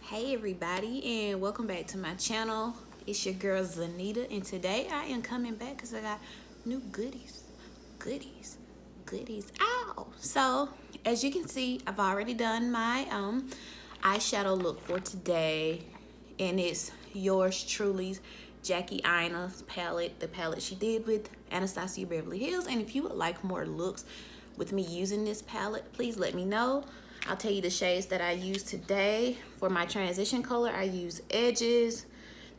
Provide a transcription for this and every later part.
Hey everybody, and welcome back to my channel. It's your girl Zanita, and today I am coming back because I got new goodies. Ow! So as you can see, I've already done my eyeshadow look for today, and it's yours truly's Jackie Aina's palette, the palette she did with Anastasia Beverly Hills. And if you would like more looks with me using this palette, please let me know. I'll tell you the shades that I use today. For my transition color, I use Edges.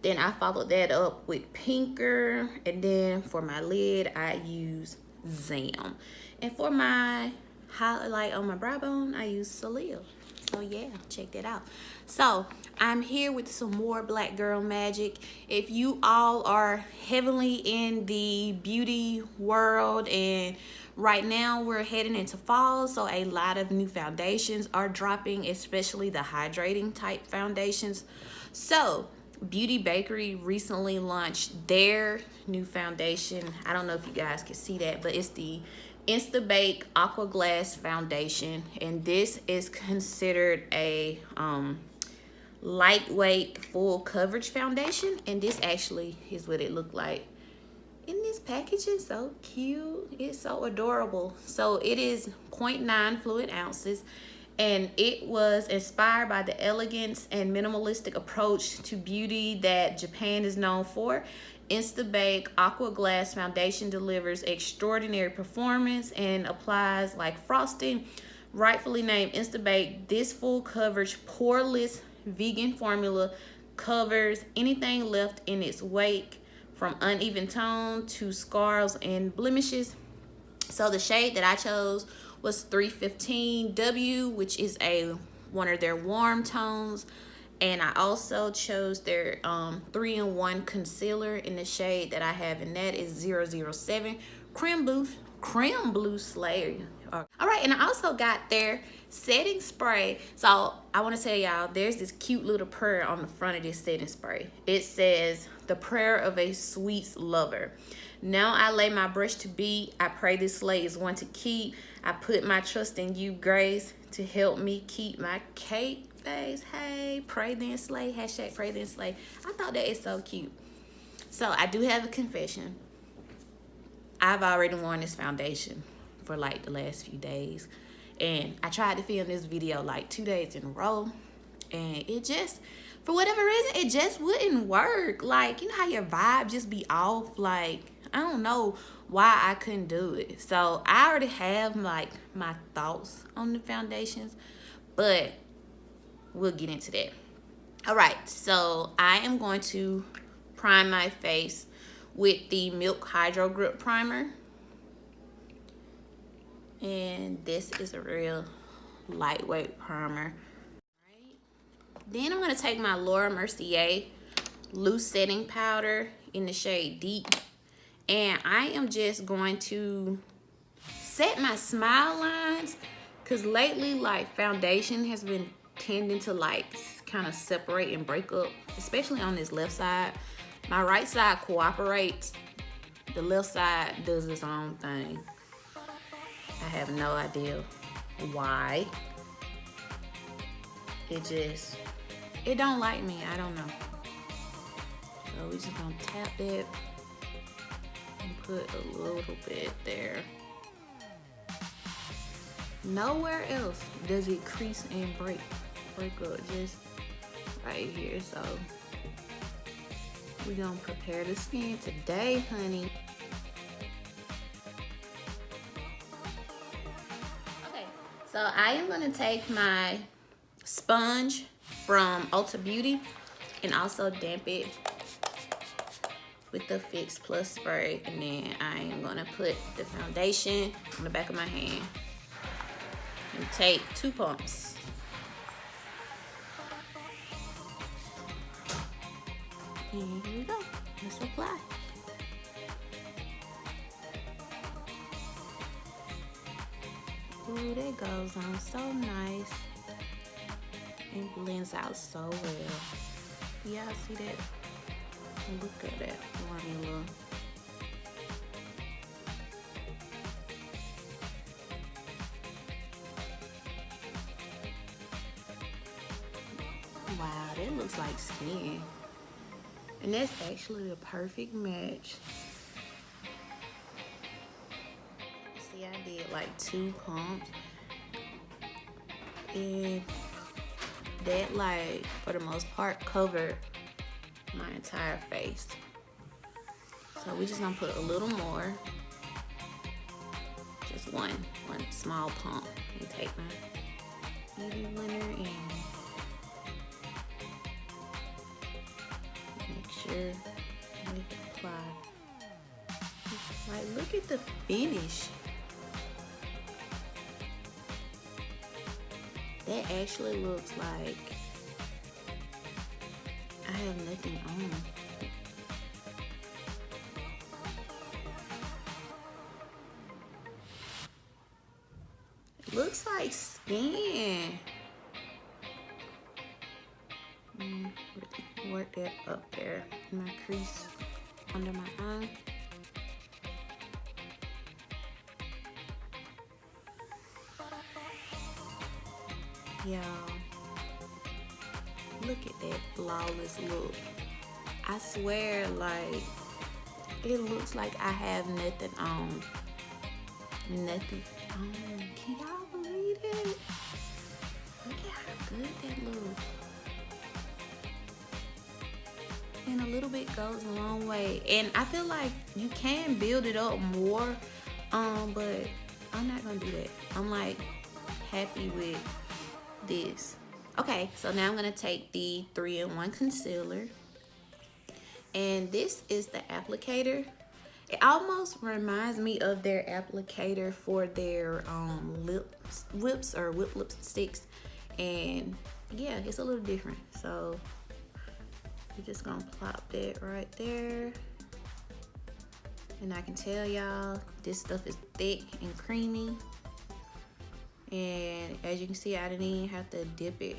Then I followed that up with Pinker. And then for my lid, I use Zam. And for my highlight on my brow bone, I use Salil. So yeah, check that out. So I'm here with some more Black Girl Magic. If you all are heavily in the beauty world, and right now we're heading into fall, so a lot of new foundations are dropping, especially the hydrating type foundations. So Beauty Bakerie recently launched their new foundation. I don't know if you guys can see that, but it's the Instabake Aqua Glass Foundation, and this is considered a lightweight full coverage foundation, and this actually is what it looked like. And this package is so cute. It's so adorable. So it is 0.9 fluid ounces, and it was inspired by the elegance and minimalistic approach to beauty that Japan is known for. Instabake Aqua Glass Foundation delivers extraordinary performance and applies like frosting. Rightfully named Instabake, this full coverage, poreless vegan formula covers anything left in its wake, from uneven tone to scars and blemishes. So the shade that I chose was 315W, which is one of their warm tones. And I also chose their 3-in-1 concealer in the shade that I have, and that is 007 Creme Blue Slayer. All right, and I also got their setting spray. So I want to tell y'all, there's this cute little prayer on the front of this setting spray. It says, "The prayer of a sweet lover. Now I lay my brush to beat. I pray this slay is one to keep. I put my trust in you, Grace, to help me keep my cake face. Hey, pray then slay. Hashtag pray then slay." I thought that is so cute. So I do have a confession. I've already worn this foundation for like the last few days, and I tried to film this video like 2 days in a row, and it just, for whatever reason, it just wouldn't work. Like, you know how your vibe just be off? Like, I don't know why I couldn't do it. So I already have like my thoughts on the foundations, but we'll get into that. All right, so I am going to prime my face with the Milk Hydro Grip Primer. And this is a real lightweight primer. Right. Then I'm going to take my Laura Mercier loose setting powder in the shade Deep. And I am just going to set my smile lines, because lately, like, foundation has been tending to like kind of separate and break up, especially on this left side. My right side cooperates. The left side does its own thing. I have no idea why. It don't like me. I don't know. So we just gonna tap it and put a little bit there. Nowhere else does it crease and break up, just right here. So we're gonna prepare the skin today, honey. Okay, so I am gonna take my sponge from Ulta Beauty and also damp it with the Fix Plus spray, and then I am gonna put the foundation on the back of my hand and take 2 pumps. And here we go. Let's apply. Ooh, that goes on so nice and blends out so well. Y'all see that? Look at that formula. Wow, that looks like skin. And that's actually a perfect match. See, I did like 2 pumps. And that, like, for the most part, covered my entire face. So we're just gonna put a little more. Just one small pump. And take my beauty blender and make sure we apply. Like, look at the finish. That actually looks like I have nothing on. It looks like skin. Work that up there in my crease under my eye. Y'all, look at that flawless look. I swear, like, it looks like I have nothing on. Nothing on. Can y'all believe it? Look at how good that looks. And a little bit goes a long way. And I feel like you can build it up more, but I'm not gonna do that. I'm like happy with this. Okay, so now I'm gonna take the 3-in-1 concealer, and this is the applicator. It almost reminds me of their applicator for their whips or whip lipsticks, and yeah, it's a little different. So we're just gonna plop that right there, and I can tell y'all this stuff is thick and creamy. And as you can see, I didn't even have to dip it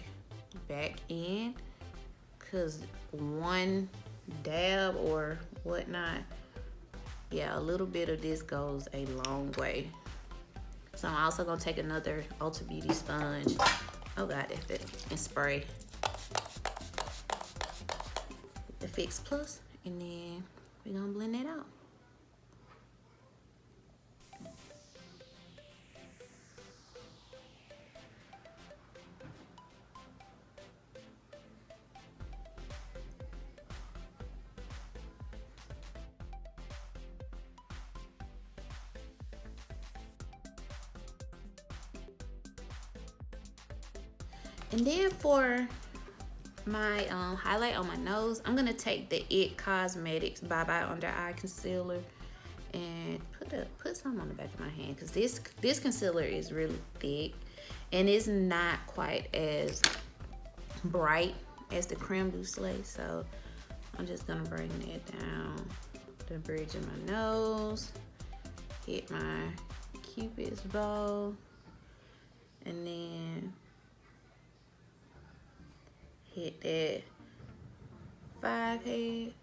back in, because one dab or whatnot, yeah, a little bit of this goes a long way. So I'm also gonna take another Ulta Beauty sponge. Oh God, that fit. And spray the Fix Plus, and then we're gonna blend that out. And then for my highlight on my nose, I'm gonna take the It Cosmetics Bye Bye Under Eye Concealer and put some on the back of my hand, because this concealer is really thick and it's not quite as bright as the Creme Brulee. So I'm just gonna bring that down the bridge of my nose, hit my Cupid's bow, and then hit that 5 head.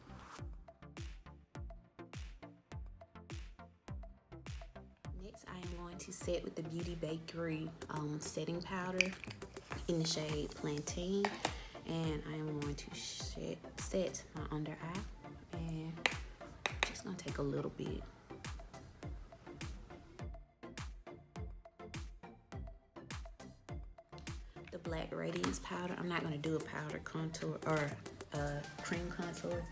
Next, I am going to set with the Beauty Bakerie setting powder in the shade Plantain, and I am going to set my under eye, and I'm just gonna take a little bit. The Black Radiance powder. I'm not gonna do a powder contour or a cream contour.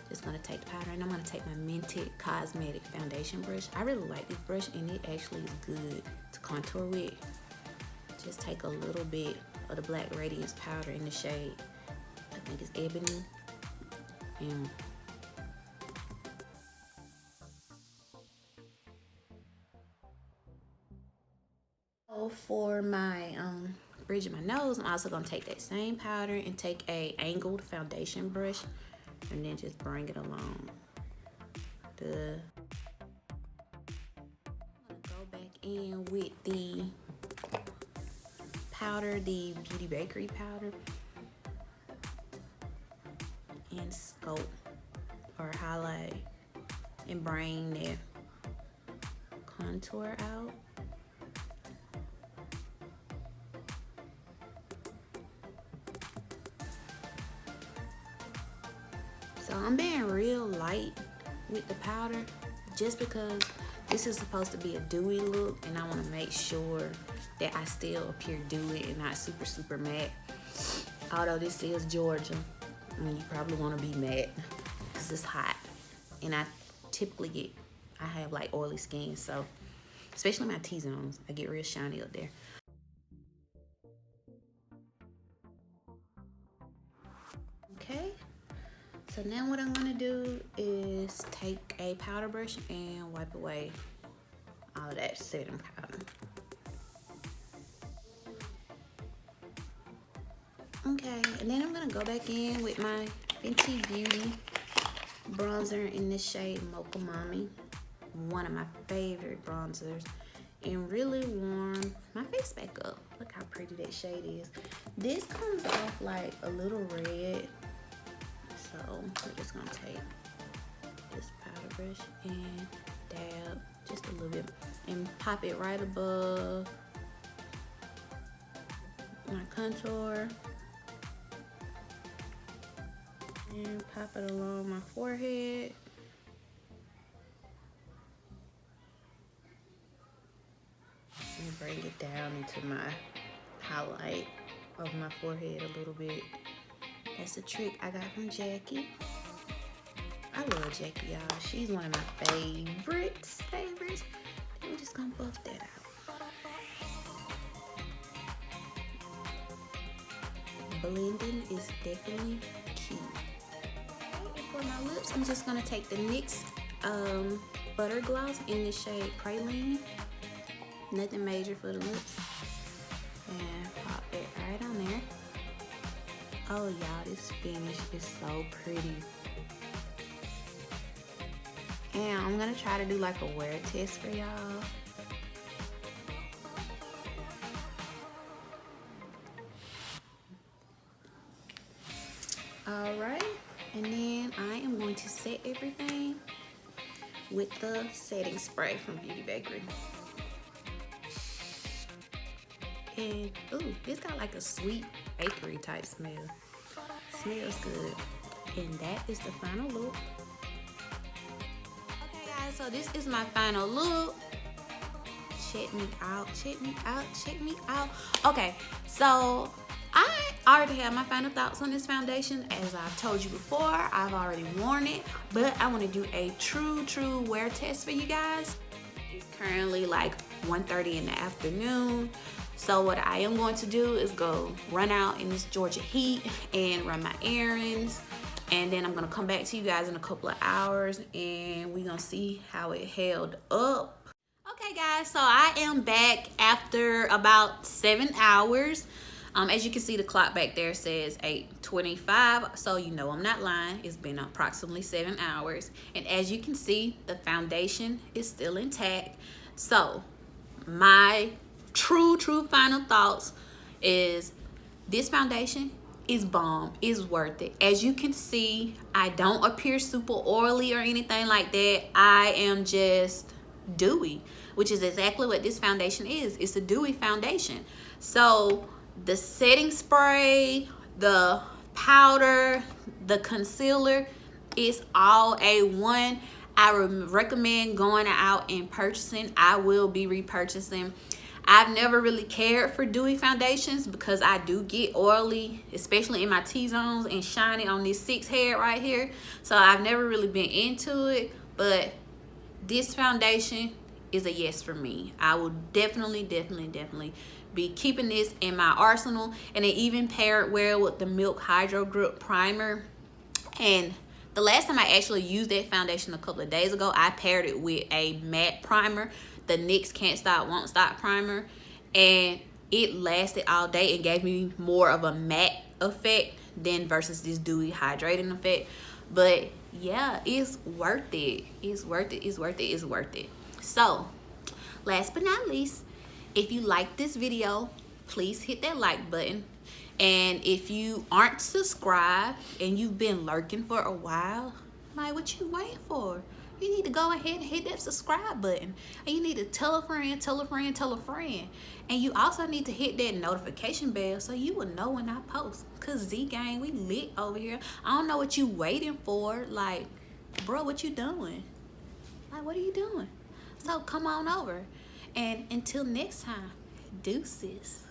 Just gonna take the powder, and I'm gonna take my Mented Cosmetic foundation brush. I really like this brush, and it actually is good to contour with. Just take a little bit of the Black Radiance powder in the shade, I think it's Ebony, and for my bridge of my nose, I'm also gonna take that same powder and take a angled foundation brush, and then just bring it along. I'm gonna go back in with the powder, the Beauty Bakerie powder, and scope or highlight and bring that contour out. So I'm being real light with the powder just because this is supposed to be a dewy look, and I want to make sure that I still appear dewy and not super, super matte. Although this is Georgia, I mean, you probably want to be matte because it's hot. And I have like oily skin, so especially my T-zones, I get real shiny up there. Okay, so now what I'm gonna do is take a powder brush and wipe away all of that setting powder. Okay, and then I'm gonna go back in with my Fenty Beauty bronzer in this shade Mocha Mommy, one of my favorite bronzers, and really warm my face back up. Look how pretty that shade is. This comes off like a little red, so we're just gonna take this powder brush and dab just a little bit and pop it right above my contour. And pop it along my forehead. And bring it down into my highlight of my forehead a little bit. That's a trick I got from Jackie. I love Jackie, y'all. She's one of my favorites. Then we're just gonna buff that out. Blending is definitely key. For my lips, I'm just gonna take the NYX Butter Gloss in the shade Praline. Nothing major for the lips. And pop it right on there. Oh y'all, this finish is so pretty. And I'm gonna try to do like a wear test for y'all. All right. And then I am going to set everything with the setting spray from Bakerie. And ooh, it's got like a sweet bakery type smell. Smells good. And that is the final look. Okay guys, so this is my final look. Check me out, check me out, check me out. Okay, so I already have my final thoughts on this foundation. As I've told you before, I've already worn it, but I want to do a true wear test for you guys. It's currently like 1:30 in the afternoon. So what I am going to do is go run out in this Georgia heat and run my errands. And then I'm gonna come back to you guys in a couple of hours and we're gonna see how it held up. Okay guys, so I am back after about 7 hours. As you can see, the clock back there says 8:25, so you know I'm not lying. It's been approximately 7 hours. And as you can see, the foundation is still intact. So my true final thoughts is this foundation is bomb, is worth it. As you can see, I don't appear super oily or anything like that. I am just dewy, which is exactly what this foundation is. It's a dewy foundation. So the setting spray, the powder, the concealer is all A1. I recommend going out and purchasing. I will be repurchasing. I've never really cared for dewy foundations because I do get oily, especially in my T-zones, and shiny on this 6 head right here. So I've never really been into it, but this foundation is a yes for me. I will definitely be keeping this in my arsenal, and it even paired well with the Milk Hydro Grip Primer. And the last time I actually used that foundation a couple of days ago, I paired it with a matte primer, the NYX Can't Stop Won't Stop primer, and it lasted all day and gave me more of a matte effect than versus this dewy hydrating effect. But yeah, it's worth it. It's worth it. It's worth it. It's worth it. So last but not least, if you like this video, please hit that like button. And if you aren't subscribed and you've been lurking for a while, like, what you waiting for? you need to go ahead and hit that subscribe button. And you need to tell a friend, tell a friend, tell a friend. And you also need to hit that notification bell so you will know when I post. Cause Z Gang, we lit over here. I don't know what you waiting for. Like, bro, what you doing? Like, what are you doing? So come on over. And until next time, deuces.